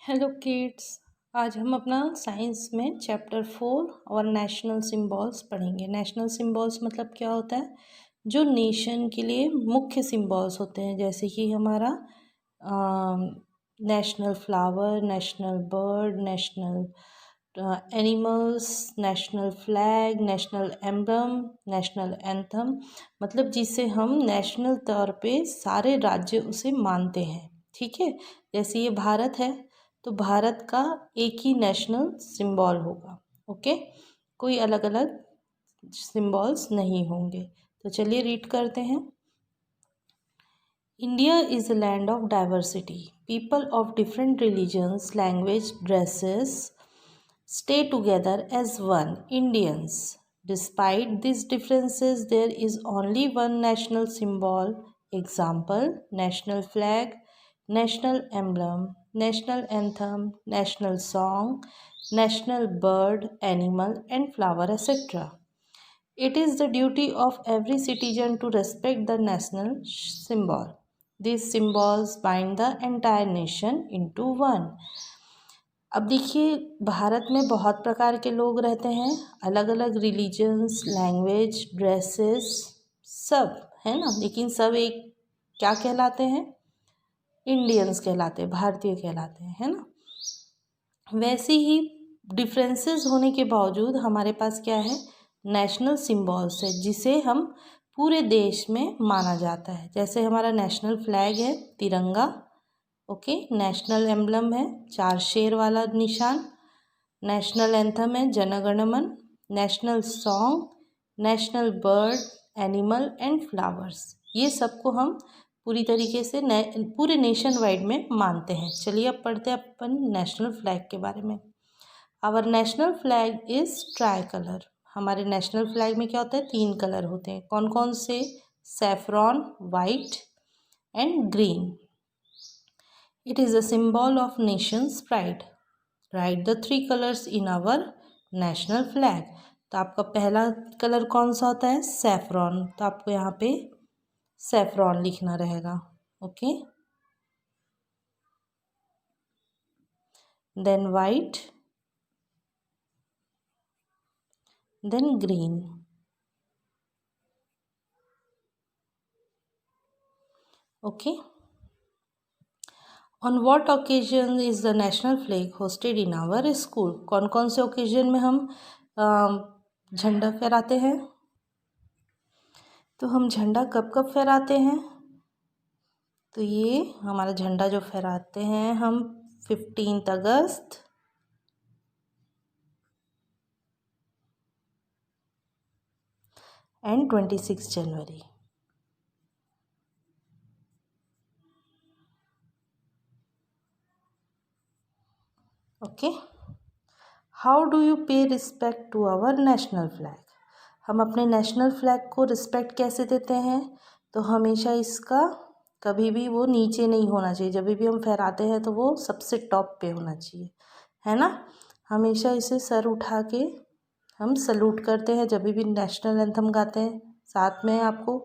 Hello kids. आज हम अपना साइंस में चैप्टर 4 और नेशनल सिंबल्स पढ़ेंगे। नेशनल सिंबल्स मतलब क्या होता है, जो नेशन के लिए मुख्य सिंबल्स होते हैं, जैसे कि हमारा national flower, national bird, national animals, national flag, national emblem, national anthem. मतलब जिसे हम नेशनल तौर पे सारे राज्य उसे मानते हैं। ठीक है, जैसे ये भारत है तो भारत का एक ही नेशनल सिंबल होगा। ओके, कोई अलग अलग सिंबल्स नहीं होंगे। तो चलिए रीड करते हैं। India is a land of diversity. People of different religions, language, dresses stay together as one, Indians. Despite these differences, there is only one national symbol. Example: national flag, national emblem, national anthem, national song, national bird, animal, and flower, etc. It is the duty of every citizen to respect the national symbol. These symbols bind the entire nation into one. अब देखिए, भारत में बहुत प्रकार के लोग रहते हैं, अलग अलग रिलीजन्स, लैंग्वेज, ड्रेसेस, सब है ना, लेकिन सब एक क्या कहलाते हैं? इंडियंस कहलाते हैं, भारतीय कहलाते हैं, है ना। वैसे ही डिफरेंसेस होने के बावजूद हमारे पास क्या है? नेशनल सिंबल्स है, जिसे हम पूरे देश में माना जाता है। जैसे हमारा नेशनल फ्लैग है तिरंगा, ओके। नेशनल एम्ब्लम है 4 शेर वाला निशान। नेशनल एंथम है जन गण मन। National song, national bird, animal and flowers. ये सबको हम पूरी तरीके से पूरे नेशन वाइड में मानते हैं। चलिए अब पढ़ते हैं अपन नेशनल फ्लैग के बारे में। Our national flag is tricolour. हमारे नेशनल फ्लैग में क्या होता है? 3 कलर होते हैं। कौन कौन से? Saffron, white and green. It is a symbol of nation's pride. Write the 3 colors in our national flag. तो आपका पहला कलर कौन सा होता है? सैफरॉन। तो आपको यहाँ पे सैफरॉन लिखना रहेगा, okay. Then white, then green, okay. On what occasion is the national flag hosted in our school? कौन कौन से ओकेजन में हम झंडा फहराते हैं? तो हम झंडा कब कब फहराते हैं? तो ये हमारा झंडा जो फहराते हैं हम 15 अगस्त एंड 26 जनवरी। Okay. How do you pay respect to our national flag? हम अपने नेशनल फ्लैग को रिस्पेक्ट कैसे देते हैं? तो हमेशा इसका कभी भी वो नीचे नहीं होना चाहिए। जब भी हम फहराते हैं तो वो सबसे टॉप पे होना चाहिए, है ना। हमेशा इसे सर उठा के हम सल्यूट करते हैं जब भी नेशनल एंथम गाते हैं। साथ में आपको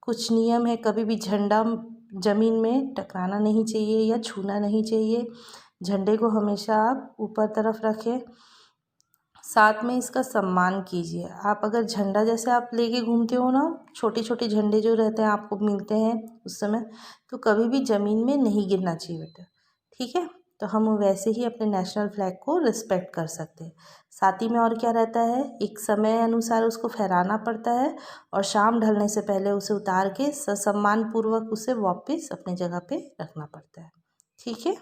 कुछ नियम है, कभी भी झंडा ज़मीन में टकराना नहीं चाहिए या छूना नहीं चाहिए। झंडे को हमेशा आप ऊपर तरफ रखें। साथ में इसका सम्मान कीजिए। आप अगर झंडा जैसे आप लेके घूमते हो ना, छोटे छोटे झंडे जो रहते हैं आपको मिलते हैं उस समय, तो कभी भी ज़मीन में नहीं गिरना चाहिए बेटा, ठीक है। तो हम वैसे ही अपने नेशनल फ्लैग को रिस्पेक्ट कर सकते हैं। साथ ही में और क्या रहता है, एक समय अनुसार उसको फहराना पड़ता है और शाम ढलने से पहले उसे उतार के ससम्मान पूर्वक उसे वापस अपनी जगह पे रखना पड़ता है, ठीक है।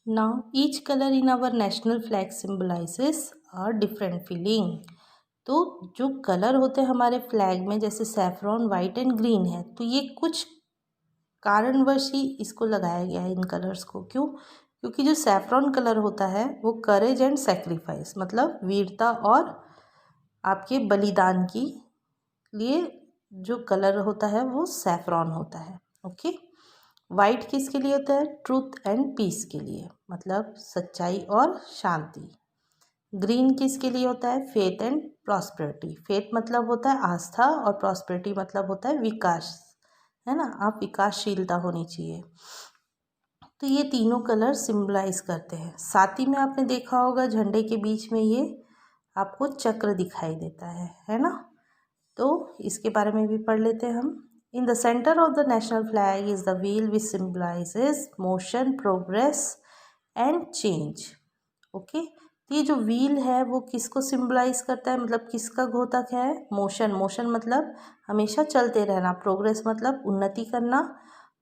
Now each color in our national flag symbolizes a different feeling. तो जो कलर होते हैं हमारे फ्लैग में, जैसे सैफरॉन, वाइट एंड ग्रीन है, तो ये कुछ कारणवश ही इसको लगाया गया है इन कलर्स को। क्यों? क्योंकि जो सैफरॉन कलर होता है वो करेज एंड सेक्रीफाइस, मतलब वीरता और आपके बलिदान की लिए जो कलर होता है वो सैफरॉन होता है, ओके। वाइट किसके लिए होता है? ट्रूथ एंड पीस के लिए, मतलब सच्चाई और शांति। ग्रीन किसके लिए होता है? Faith and prosperity. फेथ मतलब होता है आस्था और प्रॉस्पेरिटी मतलब होता है विकास, है ना। आप विकासशीलता होनी चाहिए। तो ये तीनों कलर सिम्बलाइज करते हैं। साथ ही में आपने देखा होगा झंडे के बीच में ये आपको चक्र दिखाई देता है ना। तो इसके बारे में भी पढ़ लेते हैं हम। In the centre of the national flag is the wheel which symbolises motion, progress and change. Okay, तो ये जो व्हील है वो किसको सिम्बलाइज करता है, मतलब किसका घोतक है? मोशन। मोशन मतलब हमेशा चलते रहना, प्रोग्रेस मतलब उन्नति करना,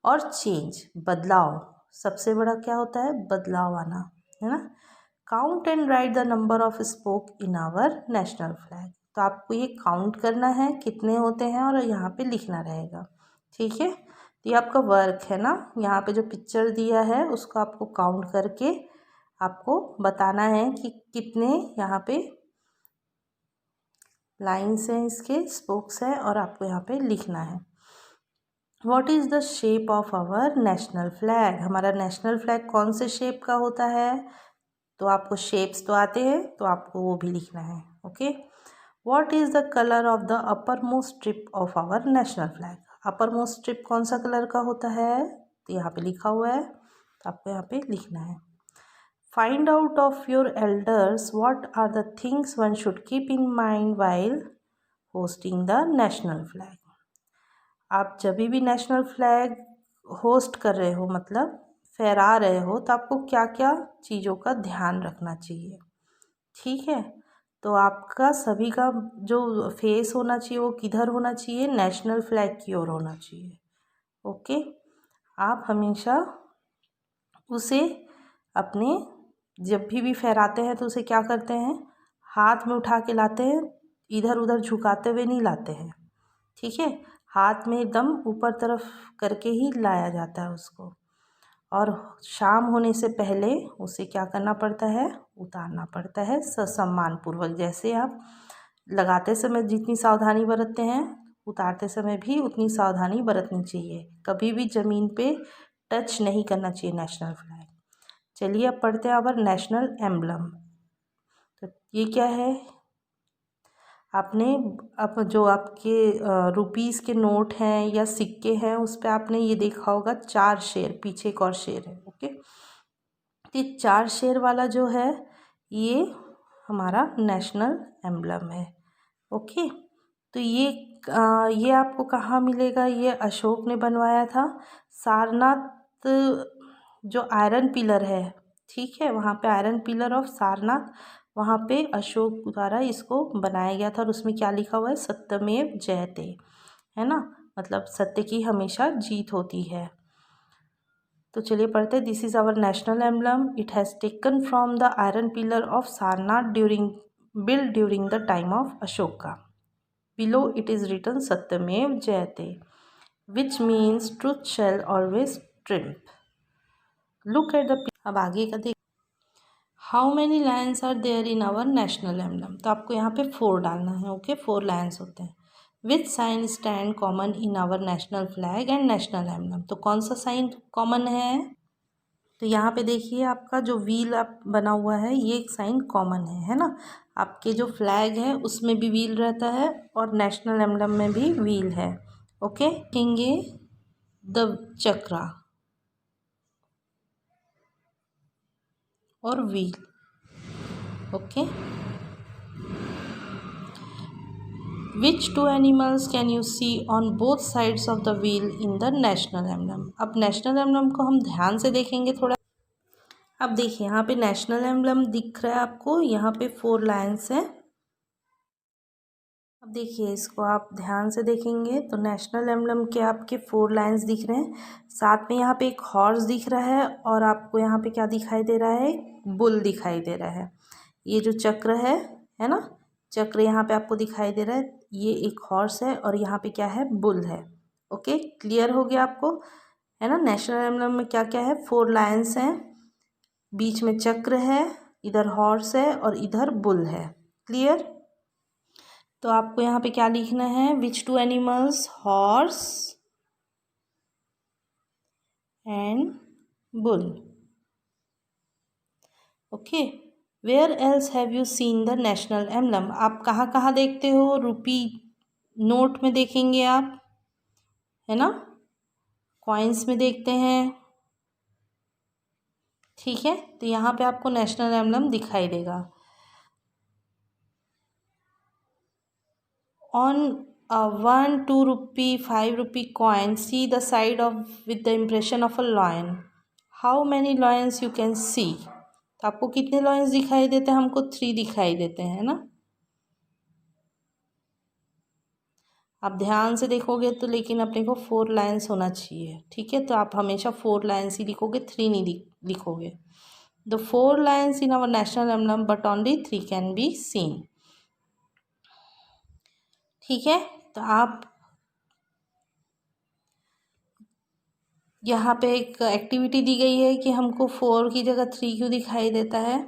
और चेंज बदलाव। सबसे बड़ा क्या होता है? बदलाव आना, है ना। Count and write the number of spoke in our national flag. तो आपको ये काउंट करना है कितने होते हैं और यहाँ पे लिखना रहेगा, ठीक है। तो ये आपका वर्क है ना। यहाँ पे जो पिक्चर दिया है उसको आपको काउंट करके आपको बताना है कि कितने यहाँ पे लाइन्स हैं, इसके स्पोक्स हैं, और आपको यहाँ पे लिखना है। What is the shape of our national flag. हमारा नेशनल फ्लैग कौन से शेप का होता है? तो आपको शेप्स तो आते हैं, तो आपको वो भी लिखना है। Okay, what is the colour of the upper most strip of our national flag. Upper most strip कौन सा कलर का होता है? तो यहाँ पे लिखा हुआ है, तो आपको यहाँ पे लिखना है। Find out of your elders what are the things one should keep in mind while hosting the national flag. आप जब भी नेशनल फ्लैग होस्ट कर रहे हो, मतलब फहरा रहे हो, तो आपको क्या क्या चीज़ों का ध्यान रखना चाहिए, ठीक है। तो आपका सभी का जो फेस होना चाहिए वो किधर होना चाहिए? नेशनल फ्लैग की ओर होना चाहिए। ओके, आप हमेशा उसे अपने जब भी फहराते हैं तो उसे क्या करते हैं? हाथ में उठा के लाते हैं, इधर उधर झुकाते हुए नहीं लाते हैं, ठीक है। हाथ में एकदम ऊपर तरफ करके ही लाया जाता है उसको, और शाम होने से पहले उसे क्या करना पड़ता है? उतारना पड़ता है ससम्मान पूर्वक। जैसे आप लगाते समय जितनी सावधानी बरतते हैं, उतारते समय भी उतनी सावधानी बरतनी चाहिए। कभी भी ज़मीन पे टच नहीं करना चाहिए नेशनल फ्लैग। चलिए अब पढ़ते हैं आवर नेशनल एम्बलम। तो ये क्या है? आपने अब जो आपके रुपीज़ के नोट हैं या सिक्के हैं उस पर आपने ये देखा होगा 4 शेर, पीछे एक और शेर है। ओके, तो 4 शेर वाला जो है ये हमारा नेशनल एम्बलम है। ओके, तो ये आपको कहाँ मिलेगा? ये अशोक ने बनवाया था। सारनाथ जो आयरन पिलर है, ठीक है, वहाँ पे आयरन पिलर ऑफ सारनाथ, वहाँ पे अशोक द्वारा इसको बनाया गया था। और उसमें क्या लिखा हुआ है? सत्यमेव जयते, है ना, मतलब सत्य की हमेशा जीत होती है। तो चलिए पढ़ते हैं। This is our national emblem. It has taken from the iron pillar of Sarnath built during the time of Ashoka. Below it is written Satyamev Jayate, which means truth shall always triumph. Look at the अब आगे का देख। How many lions are there in our national emblem. तो आपको यहाँ पे 4 डालना है। ओके, 4 लायंस होते हैं। Which sign stand common in our national flag and national emblem. तो कौन सा साइन कॉमन है? तो यहाँ पे देखिए आपका जो व्हील आप बना हुआ है ये एक साइन कॉमन है ना। आपके जो फ्लैग है उसमें भी व्हील रहता है और नेशनल एम्बलम में भी व्हील है। ओके, देखेंगे द चक्रा और wheel. Okay, which 2 animals can you see on both sides of the wheel in the national emblem. अब नेशनल एम्बलम को हम ध्यान से देखेंगे थोड़ा। अब देखिए यहाँ पे नेशनल एम्बलम दिख रहा है आपको, यहाँ पे 4 लायंस हैं। अब देखिए इसको आप ध्यान से देखेंगे तो नेशनल एम्बलम के आपके 4 लाइन्स दिख रहे हैं। साथ में यहाँ पे एक हॉर्स दिख रहा है और आपको यहाँ पे क्या दिखाई दे रहा है? बुल दिखाई दे रहा है। ये जो चक्र है ना, चक्र यहाँ पे आपको दिखाई दे रहा है। ये एक हॉर्स है और यहाँ पे क्या है? बुल है। ओके, क्लियर हो गया आपको, है ना। नेशनल एम्बलम में क्या क्या है? 4 लायंस हैं, बीच में चक्र है, इधर हॉर्स है और इधर बुल है। क्लियर? तो आपको यहाँ पे क्या लिखना है? Which 2 animals? Horse and bull. Okay, where else have you seen the national emblem. आप कहाँ कहाँ देखते हो? रुपी नोट में देखेंगे आप, है ना, कॉइन्स में देखते हैं, ठीक है, तो यहाँ पे आपको नेशनल एम्बलम दिखाई देगा। On a 1, 2 rupee, 5 rupee coin, see the side of with the impression of a lion. How many lions you can see? तो आपको कितने lions दिखाई देते हैं? हमको 3 दिखाई देते हैं ना। आप ध्यान से देखोगे तो लेकिन अपने को 4 लाइन्स होना चाहिए, ठीक है। तो आप हमेशा 4 लाइन्स ही लिखोगे, 3 नहीं लिखोगे। The 4 lines in our national emblem but only 3 can be seen, ठीक है। तो आप यहाँ पे एक एक्टिविटी दी गई है कि हमको 4 की जगह 3 क्यों दिखाई देता है।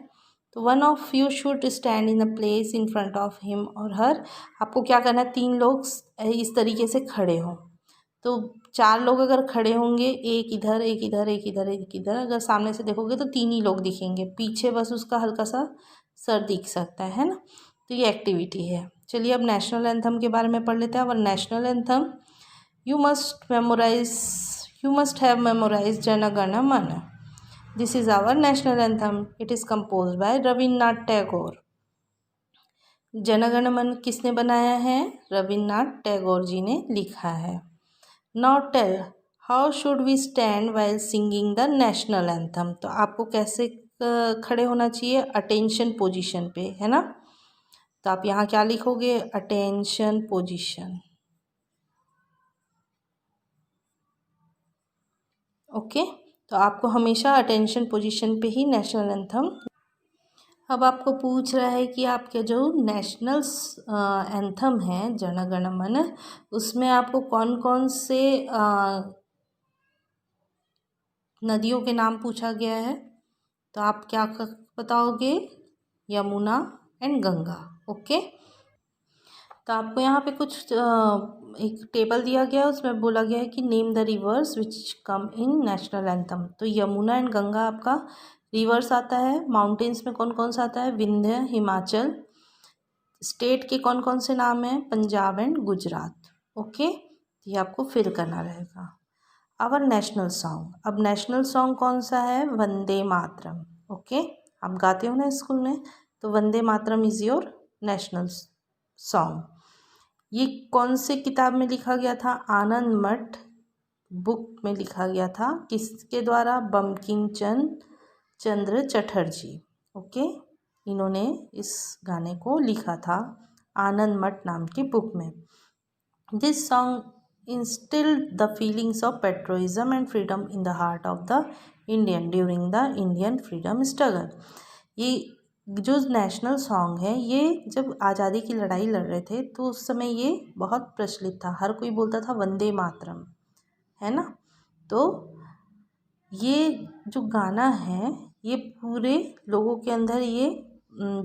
तो one of you should stand in a place in front of him और हर। आपको क्या करना है, 3 लोग इस तरीके से खड़े हों। तो 4 लोग अगर खड़े होंगे, एक इधर एक इधर एक इधर एक इधर, अगर सामने से देखोगे तो 3 ही लोग दिखेंगे, पीछे बस उसका हल्का सा सर दिख सकता है ना। तो ये एक्टिविटी है। चलिए अब नेशनल एंथम के बारे में पढ़ लेते हैं। और national anthem you must have memorized Jana Gana Mana. This is our national anthem. It is composed by Rabindranath Tagore. Jana Gana मन किसने बनाया है? रविन्द्रनाथ टैगोर जी ने लिखा है। Now tell how should we stand while singing the national anthem. तो आपको कैसे खड़े होना चाहिए? अटेंशन पोजीशन पे, है ना। तो आप यहाँ क्या लिखोगे? Attention position, okay. तो आपको हमेशा अटेंशन पोजीशन पे ही नेशनल एंथम। अब आपको पूछ रहा है कि आपके जो नेशनल एंथम है जन गण मन, उसमें आपको कौन कौन से नदियों के नाम पूछा गया है। तो आप क्या बताओगे? Yamuna and Ganga, okay. तो आपको यहाँ पे कुछ एक टेबल दिया गया है, उसमें बोला गया है कि name the reverse which come in national anthem. तो यमुना एंड गंगा आपका रिवर्स आता है। माउंटेन्स में कौन कौन सा आता है? विंध्य, हिमाचल। स्टेट के कौन कौन से नाम हैं? Punjab and Gujarat, okay. ये आपको फिल करना रहेगा। आवर नेशनल सॉन्ग, अब नेशनल सॉन्ग कौन सा है? वंदे मातरम, ओके। आप गाते हो ना स्कूल में, तो Vande Mataram is your national song. ये कौन से किताब में लिखा गया था? आनंद मठ बुक में लिखा गया था। किसके द्वारा? बंकिम चंद्र चटर्जी, ओके। इन्होंने इस गाने को लिखा था आनंद मठ नाम की बुक में। This song instilled the feelings of patriotism and freedom in the heart of the Indian during the Indian freedom struggle. ये जो नेशनल सॉन्ग है, ये जब आज़ादी की लड़ाई लड़ रहे थे तो उस समय ये बहुत प्रचलित था। हर कोई बोलता था वंदे मातरम, है ना। तो ये जो गाना है, ये पूरे लोगों के अंदर ये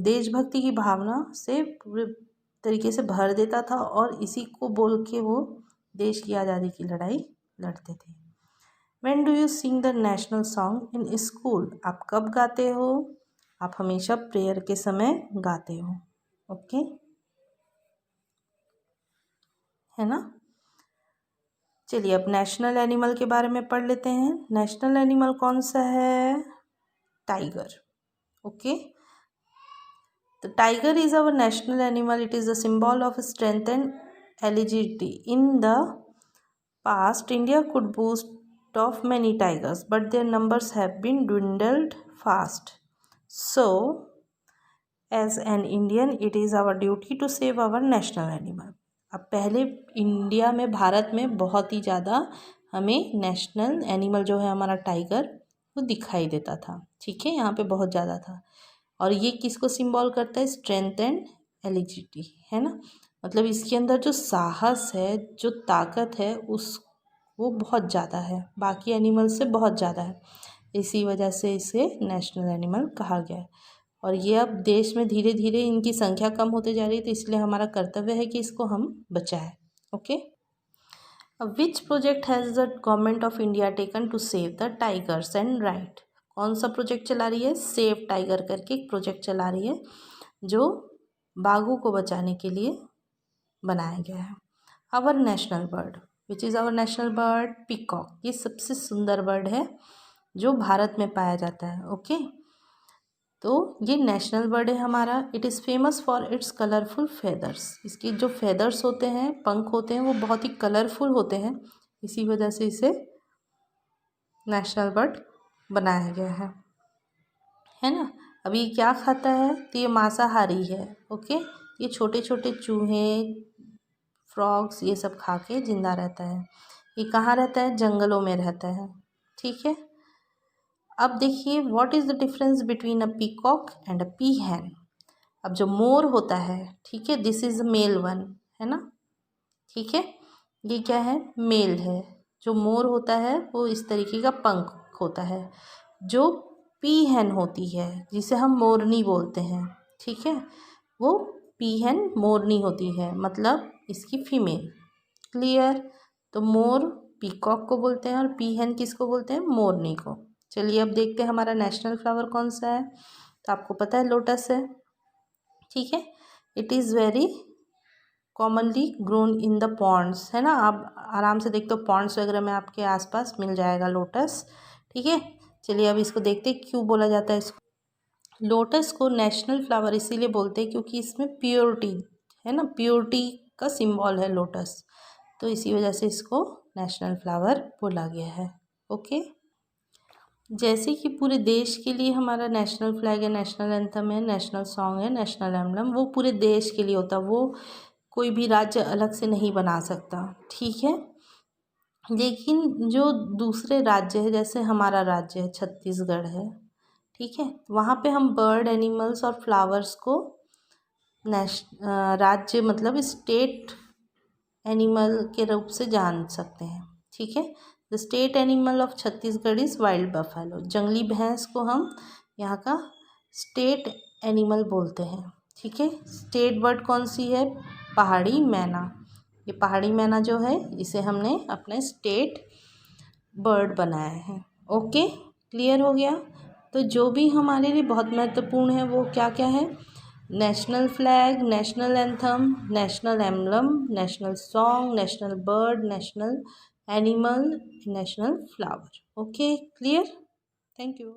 देशभक्ति की भावना से पूरे तरीके से भर देता था और इसी को बोल के वो देश की आज़ादी की लड़ाई लड़ते थे। When do you sing the national song in school? आप कब गाते हो? आप हमेशा प्रेयर के समय गाते हो, ओके, है ना। चलिए अब नेशनल एनिमल के बारे में पढ़ लेते हैं। नेशनल एनिमल कौन सा है? Tiger, okay. The tiger is our national animal. It is a symbol of strength and agility. In the past, India could boast of many tigers, but their numbers have been dwindled fast. So, as an Indian, it is our duty to save our national animal. अब पहले India में, भारत में बहुत ही ज़्यादा हमें national animal जो है हमारा टाइगर, वो दिखाई देता था, ठीक है। यहाँ पे बहुत ज़्यादा था। और ये किसको सिंबल करता है? स्ट्रेंथ एंड एलिजिटी, है ना। मतलब इसके अंदर जो साहस है, जो ताकत है, उस वो बहुत ज़्यादा है, बाकी एनिमल से बहुत ज़्यादा है। इसी वजह से इसे नेशनल एनिमल कहा गया है। और ये अब देश में धीरे धीरे इनकी संख्या कम होते जा रही है, तो इसलिए हमारा कर्तव्य है कि इसको हम बचाएं, ओके। अब which project has the government of India taken to save the tigers and right? कौन सा प्रोजेक्ट चला रही है? सेव टाइगर करके एक प्रोजेक्ट चला रही है जो बाघों को बचाने के लिए बनाया गया है। Our national bird, which is our national bird? Peacock. ये सबसे सुंदर बर्ड है जो भारत में पाया जाता है। ओके, तो ये नेशनल बर्ड है हमारा। It is famous for its colourful feathers. इसकी जो फेदर्स होते हैं, पंख होते हैं, वो बहुत ही कलरफुल होते हैं, इसी वजह से इसे नेशनल बर्ड बनाया गया है ना। अब ये क्या खाता है, तो ये मांसाहारी है। ओके, ये छोटे छोटे चूहे, फ्रॉग्स, ये सब खा के जिंदा रहता है। ये कहाँ रहता है, जंगलों में रहता है। ठीक है, अब देखिए what is the difference between a peacock and a peahen. अब जो मोर होता है, ठीक है, दिस इज मेल वन, है ना। ठीक है, ये क्या है, मेल है। जो मोर होता है वो इस तरीके का पंख होता है। जो पीहैन होती है, जिसे हम मोरनी बोलते हैं, ठीक है, वो पीहैन मोरनी होती है, मतलब इसकी फीमेल। क्लियर। तो मोर पीकॉक को बोलते हैं और पीहैन किसको बोलते हैं, मोरनी को। चलिए अब देखते हैं हमारा नेशनल फ्लावर कौन सा है। तो आपको पता है लोटस है। ठीक है, it is very commonly grown in the ponds, है ना। आप आराम से देखते हो पॉन्ड्स वगैरह में आपके आसपास मिल जाएगा लोटस। ठीक है, चलिए अब इसको देखते हैं क्यों बोला जाता है इसको। लोटस को नेशनल फ्लावर इसीलिए बोलते हैं क्योंकि इसमें प्योरिटी है ना, प्योरिटी का सिंबल है लोटस, तो इसी वजह से इसको नेशनल फ्लावर बोला गया है। ओके, जैसे कि पूरे देश के लिए हमारा नेशनल फ्लैग है, नेशनल एंथम है, नेशनल सॉन्ग है, नेशनल एम्बलम, वो पूरे देश के लिए होता है, वो कोई भी राज्य अलग से नहीं बना सकता। ठीक है, लेकिन जो दूसरे राज्य है, जैसे हमारा राज्य है छत्तीसगढ़ है, ठीक है, वहाँ पे हम बर्ड, एनिमल्स और फ्लावर्स को राज्य मतलब स्टेट एनिमल के रूप से जान सकते हैं। ठीक है, the state animal of Chhattisgarh is wild buffalo. जंगली भैंस को हम यहाँ का स्टेट एनिमल बोलते हैं। ठीक है, स्टेट बर्ड कौन सी है, पहाड़ी मैना। ये पहाड़ी मैना जो है इसे हमने अपने स्टेट बर्ड बनाया है। ओके, क्लियर हो गया। तो जो भी हमारे लिए बहुत महत्वपूर्ण है वो क्या क्या है, national flag, national anthem, national emblem, national song, national bird, national animal, national flower. Okay, clear, thank you.